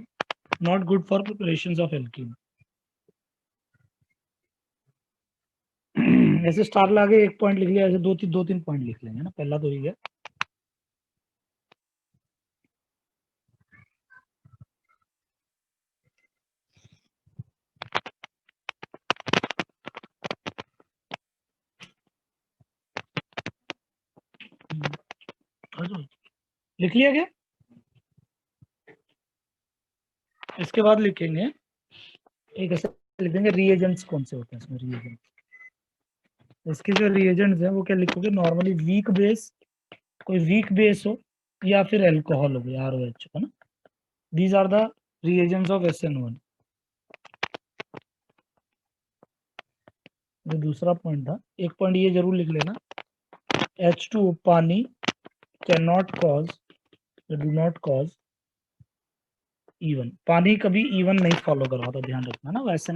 not good for preparations of alkene. ऐसे star लाके एक point लिख लिया, ऐसे दो तीन पॉइंट लिख लेंगे ना, पहला तो ही है. लिख लिया क्या? इसके बाद लिखेंगे एक ऐसे लिख देंगे रिएजेंट्स कौन से होते हैं इसमें, रिएजेंट्स. इसके जो रिएजेंट्स हैं वो क्या लिखोगे, नॉर्मली वीक बेस, कोई वीक बेस हो या फिर अल्कोहल हो गया, ROH है ना. These are the reagents of SN1. जो दूसरा पॉइंट था, एक पॉइंट ये जरूर लिख लेना, H2O पानी cannot cause, do not cause E1. पानी कभी E1 नहीं फॉलो करवाता, ध्यान रखना ना, वैसे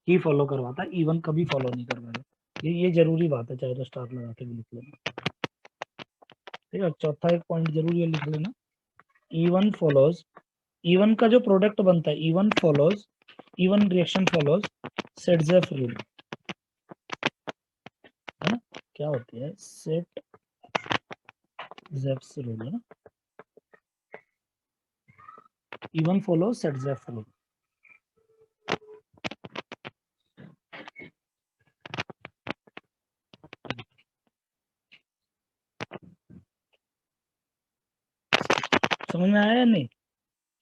ही फॉलो करवाता, E1 कभी फॉलो नहीं करवाता. ये जरूरी बात है, चाहे तो स्टार लगा के भी लिख लेना. ठीक है, चौथा एक पॉइंट जरूर ये लिख लेना, E1 follows, E1 का जो प्रोडक्ट बनता है, E1 reaction follows set-Jeff rule, है ना. क्या होती है सेट-जेफ रूल, है ना. E1 follows set-Jeff rule. समझ में आया या नहीं?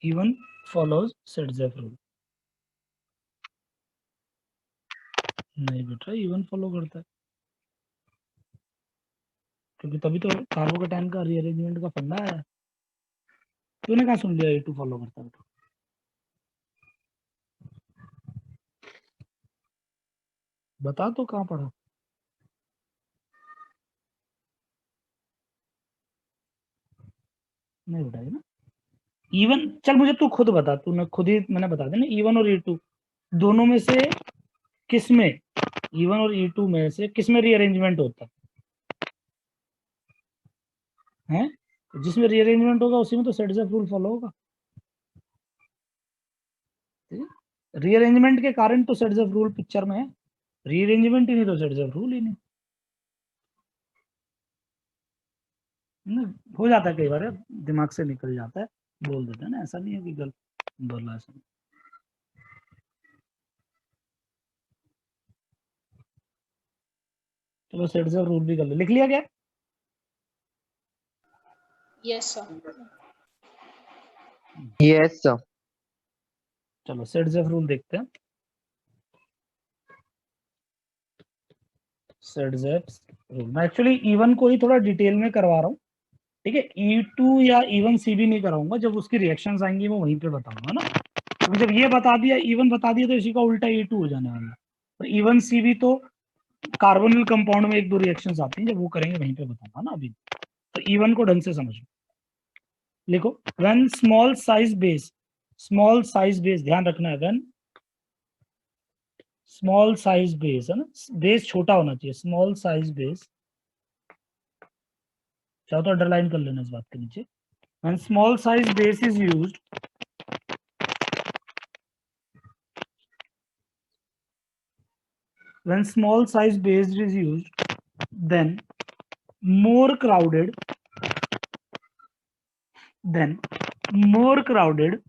E1 follows set-Jeff rule. नहीं बेटा, E1 फॉलो करता है, क्योंकि तभी तो कार्बोकेटाइन का रीअरेंजमेंट का फंडा है. तूने कहाँ सुन लिया E2 फॉलो करता है? बता तो कहाँ पढ़ा. नहीं बताया ना. E1, चल मुझे तू खुद बता, तूने खुद ही मैंने बता दिया ना, E1 और E2 दोनों में से किसमें, E1 और E2 में से किसमें रीअरेंजमेंट होता है? जिसमें रीअरेंजमेंट होगा उसी में तो सेट-जेफ रूल फॉलो होगा. रीअरेंजमेंट के कारण तो सेट-जेफ रूल पिक्चर में है, रीअरेंजमेंट ही नहीं तो सेट-जेफ रूल ही नहीं. हो जाता है कई बार, दिमाग से निकल जाता है, बोल देते हैं ना, ऐसा नहीं है कि गलत बोला है. चलो सेट-जेफ रूल भी कर ले, लिख लिया क्या?
Yes, sir.
Yes, sir.
चलो सेट-जेफ रूल देखते हैं. सेट-जेफ रूल मैं एक्चुअली E1 को ही थोड़ा डिटेल में करवा रहा हूँ, ठीक है. E2 या E1 CB नहीं कराऊंगा, जब उसकी रिएक्शंस आएंगी वो वहीं पे बताऊंगा ना. तो जब ये बता दिया, E1 बता दिया, तो इसी का उल्टा E2 हो जाने वाला है. तो E1 CB तो कार्बोनिल कंपाउंड में एक दो रिएक्शंस आती हैं, जब वो करेंगे वहीं पे बताऊंगा ना अभी. तो E1 को ढंग से समझो. लिखो, व्हेन स्मॉल साइज बेस, ध्यान रखना है, व्हेन स्मॉल साइज बेस, है ना, बेस छोटा होना चाहिए, स्मॉल साइज बेस, चाहो तो अंडरलाइन कर लेना इस बात के नीचे. When small size base is used, when small size base is used, then more crowded more crowded,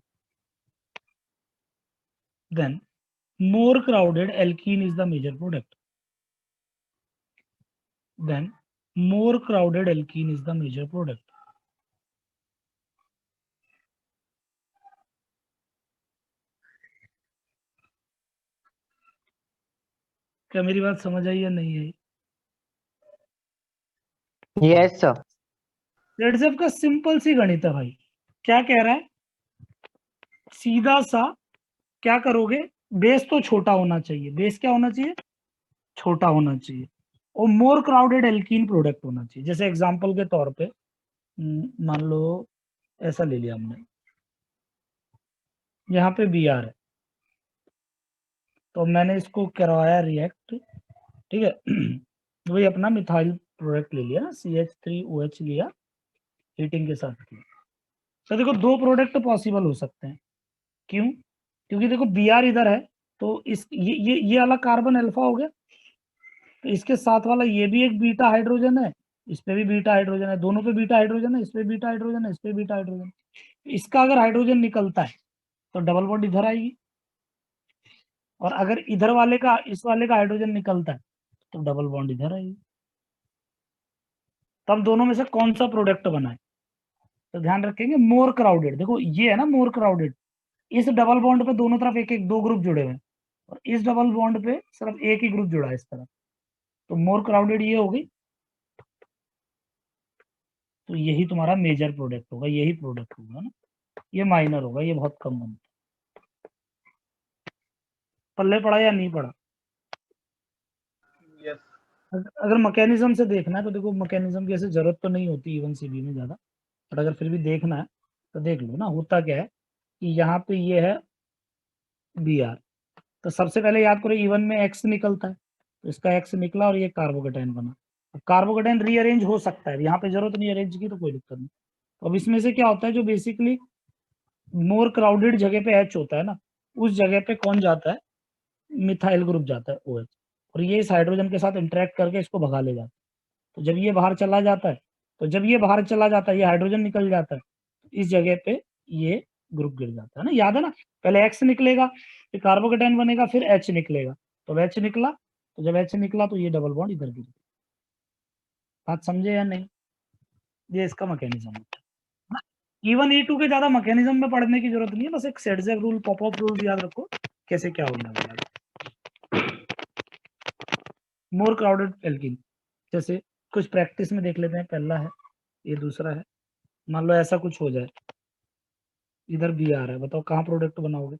then more crowded alkene is the major product. Then more crowded alkene is the major product. क्या मेरी बात समझ आई या नहीं आई?
Yes, sir.
ZZF का simple सी गणित है भाई. क्या कह रहा है? सीधा सा क्या करोगे? बेस तो छोटा होना चाहिए. बेस क्या होना चाहिए? छोटा होना चाहिए. और मोर क्राउडेड एल्कीन प्रोडक्ट होना चाहिए. जैसे एग्जांपल के तौर पे मान लो ऐसा ले लिया हमने, यहाँ पे Br है, तो मैंने इसको करवाया रिएक्ट, ठीक है. वही अपना मिथाइल प्रोडक्ट ले लिया, CH3OH लिया, हीटिंग के साथ किया. तो देखो दो प्रोडक्ट पॉसिबल हो सकते हैं. क्यों? क्योंकि देखो Br इधर है, तो इस ये वाला कार्बन अल्फा हो गया, तो इसके साथ वाला ये भी एक बीटा हाइड्रोजन है, इस पे भी बीटा हाइड्रोजन है, दोनों पे बीटा हाइड्रोजन है, इस पे बीटा हाइड्रोजन है, इस पे बीटा हाइड्रोजन. इसका अगर हाइड्रोजन निकलता है तो डबल बॉन्ड इधर आएगी, और अगर इधर वाले का इस वाले का हाइड्रोजन निकलता है तो डबल बॉन्ड इधर आएगी. तब दोनों में से कौन सा प्रोडक्ट बना है? तो ध्यान रखेंगे मोर क्राउडेड. देखो ये है ना मोर क्राउडेड, इस डबल बॉन्ड पे दोनों तरफ एक एक दो ग्रुप जुड़े हुए हैं, और इस डबल बॉन्ड पे सिर्फ एक ही ग्रुप जुड़ा है इस तरफ, तो मोर क्राउडेड ये होगी. तो यही तुम्हारा मेजर प्रोडक्ट होगा, यही प्रोडक्ट होगा ना. ये माइनर होगा, ये बहुत कम बनता है. पल्ले पड़ा या नहीं पड़ा?
यस
अगर मैकेनिज्म से देखना है तो देखो मैकेनिज्म की ऐसे जरूरत तो नहीं होती इवन सीबी में ज्यादा, बट अगर फिर भी देखना है तो देख लो ना. होता क्या है कि यहाँ पे ये है Br, तो सबसे पहले याद करो इवन में X निकलता है, तो इसका X निकला और ये कार्बोकेटाइन बना. अब कार्बोकेटाइन रीअरेंज हो सकता है, यहाँ पे जरूरत नहीं अरेंज की तो कोई दिक्कत नहीं. तो अब इसमें से क्या होता है, जो बेसिकली मोर क्राउडेड जगह पे H होता है ना, उस जगह पे कौन जाता है? मिथाइल ग्रुप जाता है OH, और ये इस हाइड्रोजन के साथ इंटरेक्ट करके इसको भगा ले जाता है. तो जब ये बाहर चला जाता है, ये हाइड्रोजन निकल जाता है, इस जगह पे ये ग्रुप गिर जाता है ना. याद है ना, पहले X निकलेगा, फिर कार्बोकेटाइन बनेगा, फिर H निकलेगा. तो H निकला, तो जब H निकला तो ये डबल बॉन्ड इधर गिर गया. बात समझे या नहीं? ये इसका मैकेनिज्म होता है. इवन E2 के ज्यादा मैकेनिज्म में पढ़ने की जरूरत नहीं है, बस एक सेडजेक रूल, पॉपअप रूल याद रखो कैसे क्या होने वाला है. मोर क्राउडेड एल्कीन, जैसे कुछ प्रैक्टिस में देख लेते हैं. पहला है, ये दूसरा है. मान लो ऐसा कुछ हो जाए, इधर Br है, बताओ कहाँ प्रोडक्ट बनाओगे?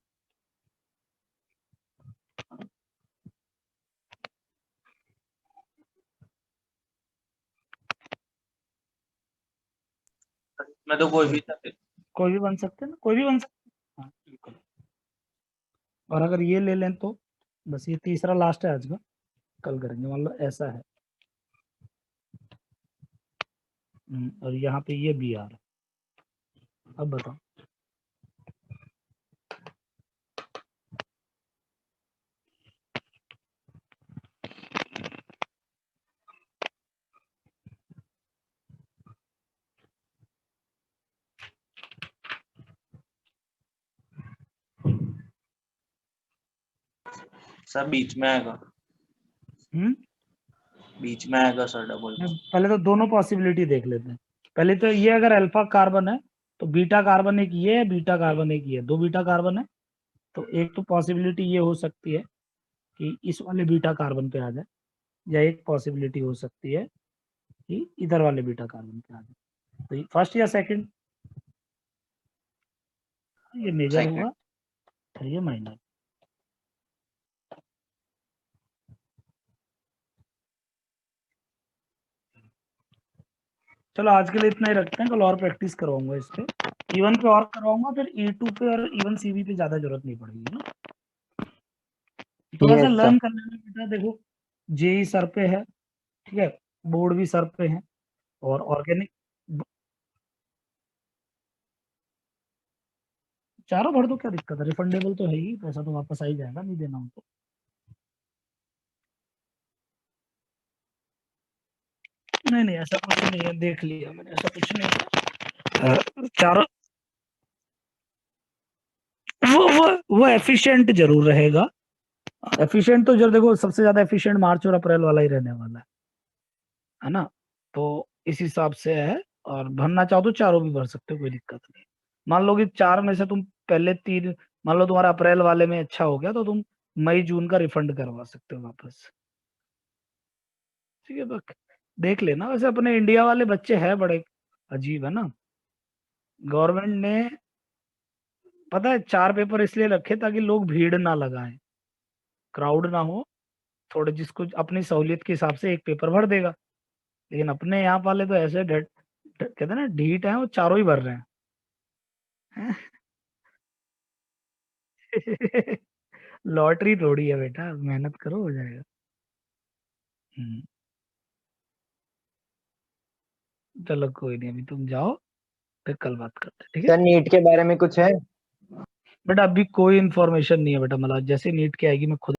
मैं तो कोई भी था.
कोई भी बन सकते हैं ना, कोई भी बन सकते हैं. हाँ, बिल्कुल. और अगर ये ले लें तो बस ये तीसरा लास्ट है आज का, कल करेंगे. मान लो ऐसा है, और यहाँ पे ये Br है. अब बताओ
सर बीच में आएगा, बीच में आएगा सर डबल.
पहले तो दोनों पॉसिबिलिटी देख लेते हैं. पहले तो ये अगर अल्फा कार्बन है तो बीटा कार्बन एक ये है, बीटा कार्बन एक ये है, दो बीटा कार्बन है. तो एक तो पॉसिबिलिटी ये हो सकती है कि इस वाले बीटा कार्बन पे आ जाए, या एक पॉसिबिलिटी हो सकती है कि इधर वाले बीटा कार्बन पे आ जाए. तो फर्स्ट या सेकंड? ये मेजर
Second.
होगा और ये माइनर. चलो आज के लिए इतना ही रखते हैं, कल और प्रैक्टिस करवाऊंगा इस पे, इवन पे और करवाऊंगा, फिर E2 पे और इवन सीवी पे ज्यादा जरूरत नहीं पड़ेगी ना. थोड़ा सा
Yes, sir.
लर्न कर लेना बेटा. देखो जेई सर पे है, ठीक है, बोर्ड भी सर पे है, और ऑर्गेनिक चारों भर दो, क्या दिक्कत है? रिफंडेबल तो है ही, पैसा तो वापस आ ही जाएगा, नहीं देना हमको. नहीं नहीं ऐसा कुछ नहीं है, देख लिया मैंने, ऐसा कुछ नहीं है. चारों वो एफिशिएंट जरूर रहेगा। एफिशिएंट तो जब देखो सबसे ज्यादा एफिशिएंट मार्च और अप्रैल वाला ही रहने वाला है ना। तो इस हिसाब से है, और भरना चाहो तो चारों भी भर सकते हो, कोई दिक्कत नहीं। मान लो कि 4 में से तुम पहले 3, मान लो तुम्हारा अप्रैल वाले में अच्छा हो गया तो तुम मई जून का रिफंड करवा सकते हो वापस। ठीक है, बस देख लेना। वैसे अपने इंडिया वाले बच्चे हैं बड़े अजीब है ना। गवर्नमेंट ने पता है 4 पेपर इसलिए रखे ताकि लोग भीड़ ना लगाएं, क्राउड ना हो, थोड़े जिसको अपनी सहूलियत के हिसाब से एक पेपर भर देगा। लेकिन अपने यहाँ वाले तो ऐसे कहते हैं ना ढीठ है, वो चारों ही भर रहे हैं। लॉटरी थोड़ी है बेटा, मेहनत करो हो जाएगा। हम्म, चलो कोई नहीं, अभी तुम जाओ, फिर कल बात करते हैं, ठीक है।
सर नीट के बारे में कुछ है?
बेटा अभी कोई इन्फॉर्मेशन नहीं है बेटा, मतलब जैसे नीट की आएगी मैं खुद